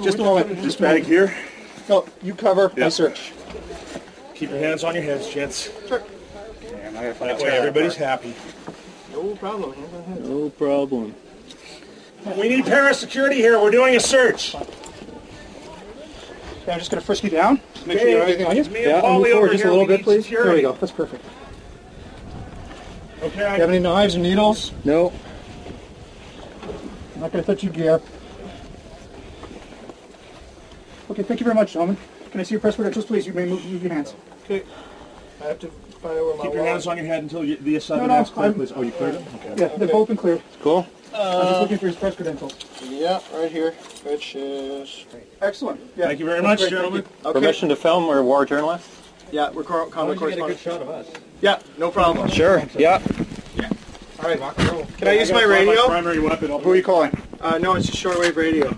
Just a moment. This bag here. No, you cover my search. Keep your hands on your heads, gents. Sure. That way everybody's happy. No problem. No problem. We need para-security here. We're doing a search. Okay, I'm just going to frisk you down. Make sure you have everything on you. Yeah, and move forward just a little bit, please. Security. There we go. That's perfect. Okay. Do you have any knives or needles? No. I'm not going to touch your gear. Okay, thank you very much, gentlemen. Can I see your press credentials, please? You may move your hands. Okay. I have to find out where my Keep your hands on your head until the sudden no, clear, please. Oh, you cleared them? Okay. Yeah, they've both been cleared. Cool. I'm just looking for his press credentials. Yeah, right here, which is... Excellent. Yeah. Thank you very much, gentlemen. Okay. Permission to film or war journalists? Yeah, we're common correspondents. shot of us. Yeah, no problem. Sure. Yeah. All right. Can I use my radio? Primary weapon. Who are you calling? No, it's just shortwave radio.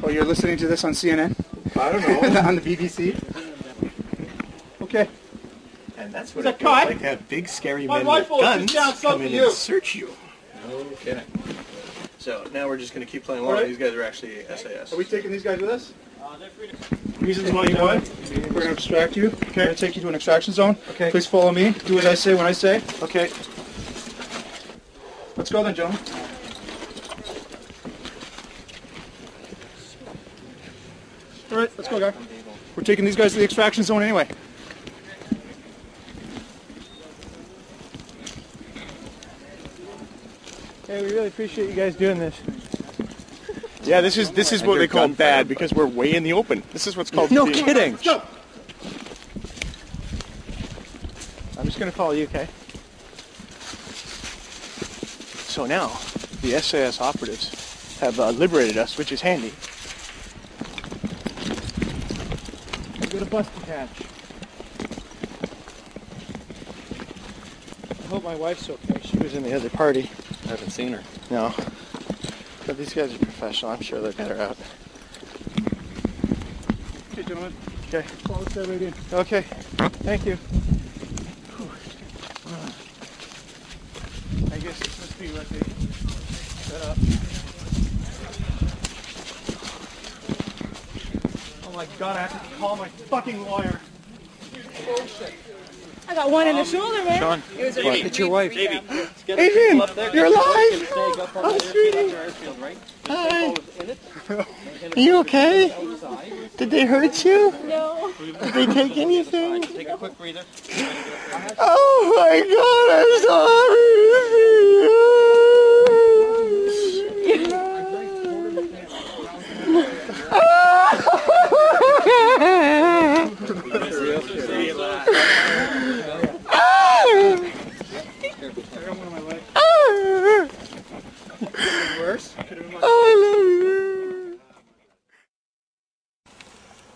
Oh, you're listening to this on CNN? I don't know. On the BBC? Okay. And that's what Is it that feels Kai? like to have big scary My men with rifle is guns down come something in you. and search you. No kidding. So now we're just going to keep playing All along. right. These guys are actually SAS. Are we taking these guys with us? Reasons why you want? We're going to extract you. Okay. We're going to take you to an extraction zone. Okay. Please follow me. Do as I say when I say. Okay. Let's go then, gentlemen. All right, let's go, guy. We're taking these guys to the extraction zone anyway. Hey, we really appreciate you guys doing this. Yeah, this is what they call bad because we're way in the open. This is what's called No kidding. Let's go. I'm just going to follow you, okay? So now, the SAS operatives have liberated us, which is handy. I've got a bus to catch. I hope my wife's okay. She was in the other party. I haven't seen her. No. But these guys are professional. I'm sure they'll get her out. Okay, gentlemen. Okay. Follow us there right in. Okay. Thank you. I guess this must be what they set up. Oh my god, I have to call my fucking lawyer. I got one in the shoulder, man. Sean, it's your wife. Adrian, you're alive! Oh, sweetie. Hi. Are you okay? Did they hurt you? No. Did they take anything? Take a quick breather. Oh my god, I'm so happy to see you!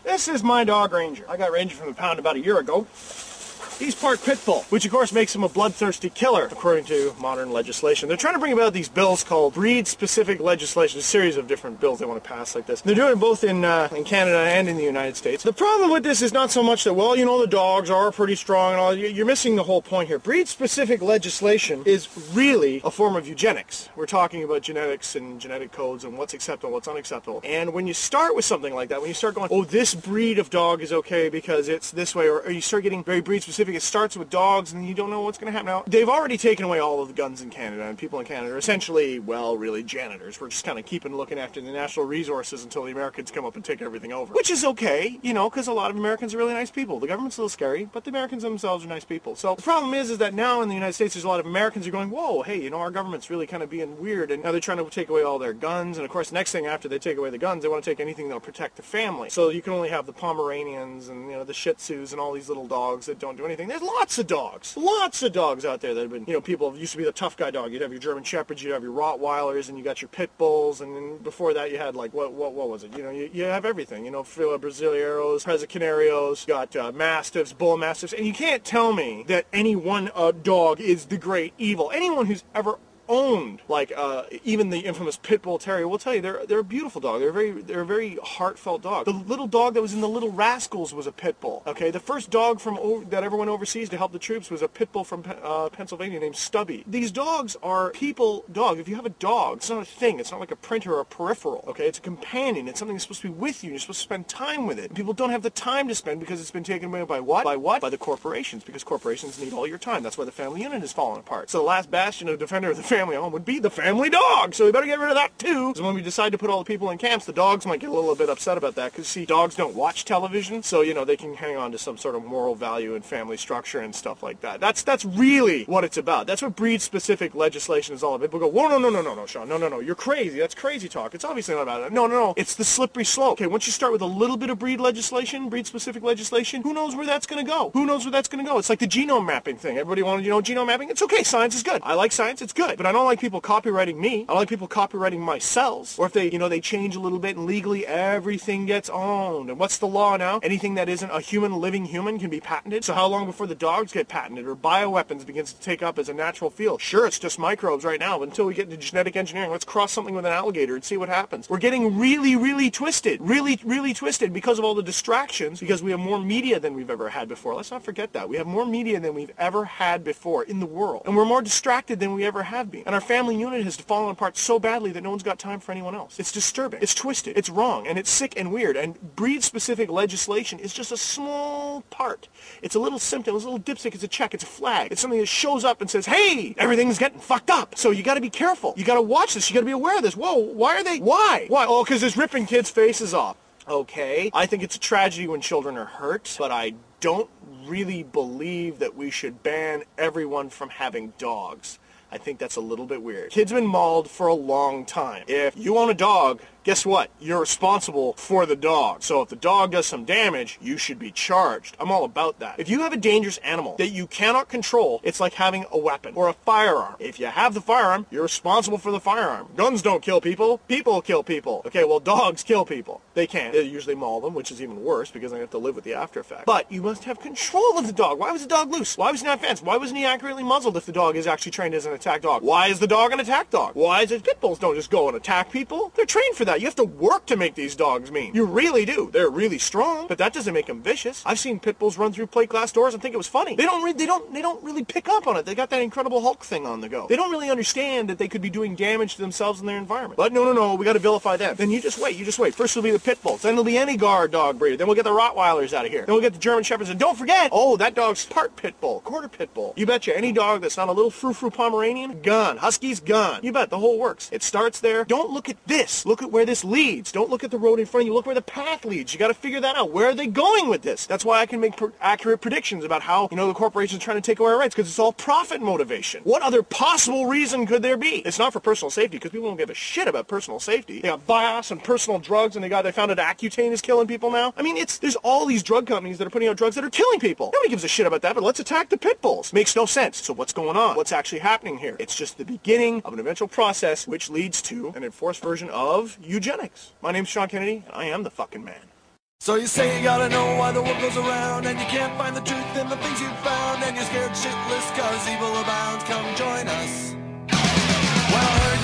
This is my dog Ranger. I got Ranger from the pound about a year ago. He's part pit bull, which of course makes him a bloodthirsty killer, according to modern legislation. They're trying to bring about these bills called breed-specific legislation, a series of different bills they want to pass like this. They're doing it both in Canada and in the United States. The problem with this is not so much that, well, you know, the dogs are pretty strong and all. You're missing the whole point here. Breed-specific legislation is really a form of eugenics. We're talking about genetics and genetic codes and what's acceptable, what's unacceptable. And when you start with something like that, when you start going, oh, this breed of dog is okay because it's this way, or you start getting very breed-specific, it starts with dogs and you don't know what's going to happen. Now, they've already taken away all of the guns in Canada, and people in Canada are essentially, well, really janitors. We're just kind of looking after the natural resources until the Americans come up and take everything over. Which is okay, you know, because a lot of Americans are really nice people. The government's a little scary, but the Americans themselves are nice people. So the problem is that now in the United States, there's a lot of Americans who are going, whoa, hey, you know, our government's really kind of being weird, and now they're trying to take away all their guns, and of course, the next thing after they take away the guns, they want to take anything that'll protect the family. So you can only have the Pomeranians and, you know, the Shih Tzus and all these little dogs that don't do anything. There's lots of dogs. Lots of dogs out there that have been, you know, people used to be the tough guy dog. You'd have your German Shepherds, you'd have your Rottweilers, and you got your Pit Bulls, and then before that you had, like, what was it? You know, you have everything. You know, Brasileiros, Presa Canarios, got Mastiffs, Bull Mastiffs, and you can't tell me that any one dog is the great evil. Anyone who's ever owned, like even the infamous pit bull terrier, will tell you they're a beautiful dog. They're a very heartfelt dog. The little dog that was in the Little Rascals was a pit bull. Okay, the first dog that ever went overseas to help the troops was a pit bull from Pennsylvania named Stubby. These dogs are people dogs. If you have a dog, it's not a thing. It's not like a printer or a peripheral. Okay, it's a companion. It's something that's supposed to be with you. You're supposed to spend time with it. And people don't have the time to spend because it's been taken away by what? By what? By the corporations, because corporations need all your time. That's why the family unit is falling apart. So the last bastion of defender of the family home would be the family dog. So we better get rid of that too. So when we decide to put all the people in camps, the dogs might get a little bit upset about that because, see, dogs don't watch television, so, you know, they can hang on to some sort of moral value and family structure and stuff like that. That's really what it's about. That's what breed-specific legislation is all about. People go, whoa, no, Sean, no, you're crazy. That's crazy talk. It's obviously not about that. No, it's the slippery slope. Okay, once you start with a little bit of breed-specific legislation, who knows where that's going to go? Who knows where that's going to go? It's like the genome mapping thing. Everybody wanted, genome mapping? It's okay. Science is good. I like science. It's good. But I don't like people copywriting me. I don't like people copywriting my cells. Or if they, they change a little bit and legally everything gets owned. And what's the law now? Anything that isn't a living human can be patented. So how long before the dogs get patented or bioweapons begins to take up as a natural field? Sure, it's just microbes right now, but until we get into genetic engineering, let's cross something with an alligator and see what happens. We're getting really twisted. Really twisted because of all the distractions, because we have more media than we've ever had before. Let's not forget that. We have more media than we've ever had before in the world. And we're more distracted than we ever have been. And our family unit has fallen apart so badly that no one's got time for anyone else. It's disturbing. It's twisted. It's wrong. And it's sick and weird. And breed-specific legislation is just a small part. It's a little symptom. It's a little dipstick. It's a check. It's a flag. It's something that shows up and says, hey, everything's getting fucked up. So you got to be careful. You got to watch this. You got to be aware of this. Whoa, why are they? Why? Oh, because it's ripping kids' faces off. Okay. I think it's a tragedy when children are hurt, but I don't really believe that we should ban everyone from having dogs. I think that's a little bit weird. Kids have been mauled for a long time. If you own a dog, guess what? You're responsible for the dog. So if the dog does some damage, you should be charged. I'm all about that. If you have a dangerous animal that you cannot control, it's like having a weapon or a firearm. If you have the firearm, you're responsible for the firearm. Guns don't kill people. People kill people. Okay, well, dogs kill people. They can't. They usually maul them, which is even worse because they have to live with the after effect. But you must have control of the dog. Why was the dog loose? Why was he not fenced? Why wasn't he accurately muzzled if the dog is actually trained as an attack dog? Why is the dog an attack dog? Why is it pit bulls don't just go and attack people? They're trained for that. You have to work to make these dogs mean. You really do. They're really strong, but that doesn't make them vicious. I've seen pit bulls run through plate glass doors and think it was funny. They don't really pick up on it. They got that Incredible Hulk thing on the go. They don't really understand that they could be doing damage to themselves and their environment. But no, we got to vilify them. Then you just wait. First it'll be the pit bulls. Then it'll be any guard dog breeder. Then we'll get the Rottweilers out of here. Then we'll get the German Shepherds. And don't forget, oh, that dog's part pit bull, quarter pit bull. You betcha any dog that's not a little frou-frou Pomeranian, gone. Husky's gone. You bet the whole works. It starts there. Don't look at this. Look at where this leads. Don't look at the road in front of you. Look where the path leads. You got to figure that out. Where are they going with this? That's why I can make accurate predictions about how, the corporation's trying to take away our rights, because it's all profit motivation. What other possible reason could there be? It's not for personal safety, because people don't give a shit about personal safety. They got bios and personal drugs, and they found out Accutane is killing people now. I mean, there's all these drug companies that are putting out drugs that are killing people. Nobody gives a shit about that, but let's attack the pit bulls. Makes no sense. So what's going on? What's actually happening here? It's just the beginning of an eventual process which leads to an enforced version of eugenics. My name's Sean Kennedy, and I am the fucking man. So you say you gotta know why the world goes around, and you can't find the truth in the things you found, and you're scared shitless cause evil abounds. Come join us. Well, I heard